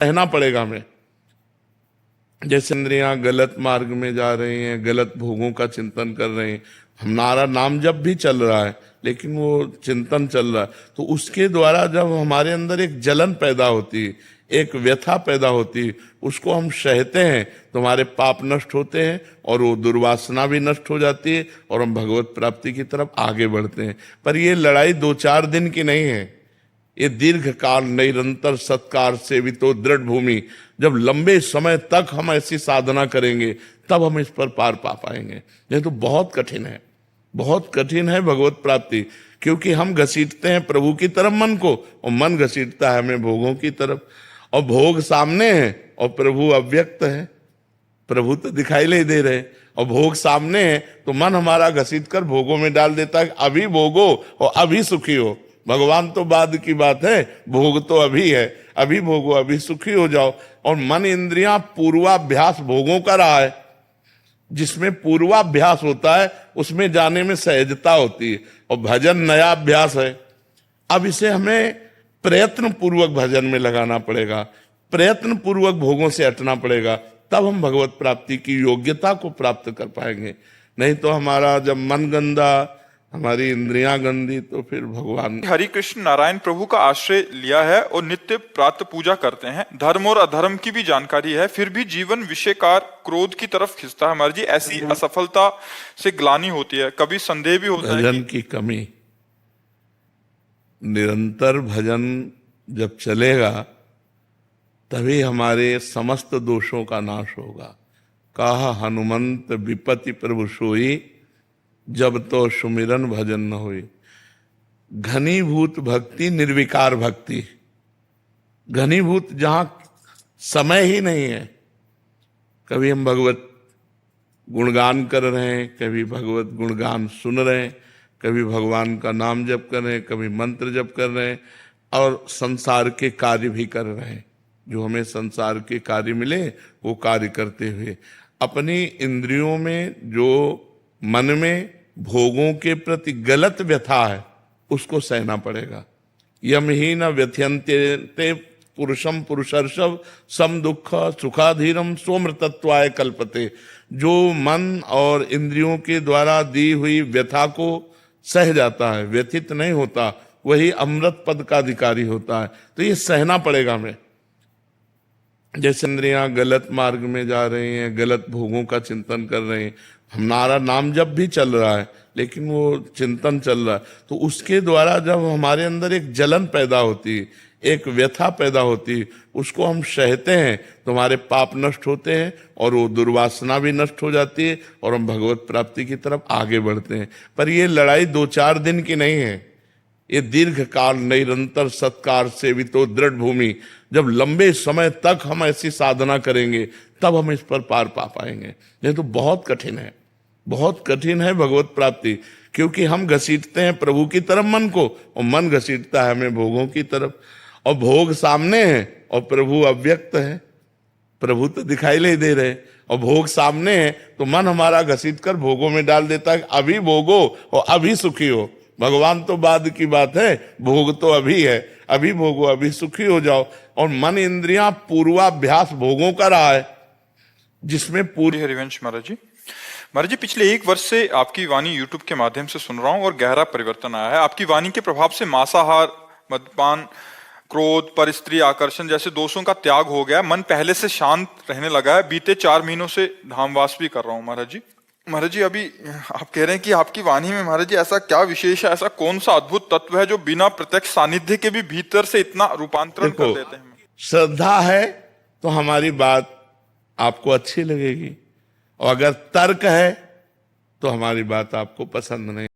रहना पड़ेगा हमें। जैसे इंद्रियां गलत मार्ग में जा रही हैं, गलत भोगों का चिंतन कर रही हैं, हमारा नाम जब भी चल रहा है लेकिन वो चिंतन चल रहा है, तो उसके द्वारा जब हमारे अंदर एक जलन पैदा होती है, एक व्यथा पैदा होती है, उसको हम सहते हैं तो हमारे पाप नष्ट होते हैं और वो दुर्वासना भी नष्ट हो जाती है और हम भगवत प्राप्ति की तरफ आगे बढ़ते हैं। पर ये लड़ाई 2-4 दिन की नहीं है, ये दीर्घ काल निरंतर सत्कार सेवितो दृढ़ भूमि। जब लंबे समय तक हम ऐसी साधना करेंगे तब हम इस पर पार पा पाएंगे। ये तो बहुत कठिन है, बहुत कठिन है भगवत प्राप्ति, क्योंकि हम घसीटते हैं प्रभु की तरफ मन को और मन घसीटता है हमें भोगों की तरफ, और भोग सामने है और प्रभु अव्यक्त है। प्रभु तो दिखाई नहीं दे रहे और भोग सामने है, तो मन हमारा घसीट कर भोगों में डाल देता है, अभी भोगो और अभी सुखी हो। भगवान तो बाद की बात है, भोग तो अभी है, अभी भोगो अभी सुखी हो जाओ। और मन इंद्रियां पूर्वाभ्यास भोगों का रहा है, जिसमें पूर्वाभ्यास होता है उसमें जाने में सहजता होती है, और भजन नया अभ्यास है। अब इसे हमें प्रयत्न पूर्वक भजन में लगाना पड़ेगा, प्रयत्न पूर्वक भोगों से हटना पड़ेगा, तब हम भगवत प्राप्ति की योग्यता को प्राप्त कर पाएंगे। नहीं तो हमारा जब मन गंदा, हमारी इंद्रियां गंदी, तो फिर भगवान। हरि कृष्ण नारायण प्रभु का आश्रय लिया है और नित्य प्रातः पूजा करते हैं, धर्म और अधर्म की भी जानकारी है, फिर भी जीवन विषयकार क्रोध की तरफ खिंचता है। हमारी जी ऐसी असफलता से ग्लानि होती है, कभी संदेह भी होता है भजन की कमी। निरंतर भजन जब चलेगा तभी हमारे समस्त दोषों का नाश होगा। कहा हनुमंत विपति प्रभु सोई, जब तो सुमिरन भजन न होई। घनीभूत भक्ति निर्विकार भक्ति, घनीभूत जहां समय ही नहीं है। कभी हम भगवत गुणगान कर रहे हैं, कभी भगवत गुणगान सुन रहे हैं, कभी भगवान का नाम जप कर रहे हैं, कभी मंत्र जप कर रहे हैं, और संसार के कार्य भी कर रहे हैं। जो हमें संसार के कार्य मिले वो कार्य करते हुए अपनी इंद्रियों में, जो मन में भोगों के प्रति गलत व्यथा है उसको सहना पड़ेगा। यम ही न व्यथयन्ते पुरुषम पुरुषर्षव सम दुख सुखाधीरम सोमृतत्वाय कल्पते। जो मन और इंद्रियों के द्वारा दी हुई व्यथा को सह जाता है, व्यथित नहीं होता, वही अमृत पद का अधिकारी होता है। तो ये सहना पड़ेगा हमें। जैसे इंद्रियां गलत मार्ग में जा रही हैं, गलत भोगों का चिंतन कर रही हैं, हमारा नाम जब भी चल रहा है लेकिन वो चिंतन चल रहा है, तो उसके द्वारा जब हमारे अंदर एक जलन पैदा होती है, एक व्यथा पैदा होती है, उसको हम सहते हैं तो हमारे पाप नष्ट होते हैं और वो दुर्वासना भी नष्ट हो जाती है और हम भगवत प्राप्ति की तरफ आगे बढ़ते हैं। पर ये लड़ाई 2-4 दिन की नहीं है, ये दीर्घ काल निरंतर सत्कार सेवितो दृढ़ भूमि। जब लंबे समय तक हम ऐसी साधना करेंगे तब हम इस पर पार पा पाएंगे। ये तो बहुत कठिन है, बहुत कठिन है भगवत प्राप्ति, क्योंकि हम घसीटते हैं प्रभु की तरफ मन को और मन घसीटता है हमें भोगों की तरफ, और भोग सामने है और प्रभु अव्यक्त है। प्रभु तो दिखाई नहीं दे रहे और भोग सामने है, तो मन हमारा घसीट कर भोगों में डाल देता है, अभी भोगो और अभी सुखी हो। भगवान तो बाद की बात है, भोग तो अभी है, अभी भोगो अभी सुखी हो जाओ। और मन इंद्रियां पूर्वाभ्यास भोगों का रहा है, जिसमें पूरी। हरिवंश महाराज जी पिछले 1 वर्ष से आपकी वाणी यूट्यूब के माध्यम से सुन रहा हूँ और गहरा परिवर्तन आया है। आपकी वाणी के प्रभाव से मांसाहार, मद्यपान, क्रोध, परस्त्री आकर्षण जैसे दोषों का त्याग हो गया, मन पहले से शांत रहने लगा है। बीते 4 महीनों से धामवास भी कर रहा हूँ महाराज जी। अभी आप कह रहे हैं कि आपकी वाणी में महाराज जी ऐसा क्या विशेष है, ऐसा कौन सा अद्भुत तत्व है जो बिना प्रत्यक्ष सानिध्य के भी भीतर से इतना रूपांतरण कर देते हैं? श्रद्धा है तो हमारी बात आपको अच्छी लगेगी, और अगर तर्क है तो हमारी बात आपको पसंद नहीं।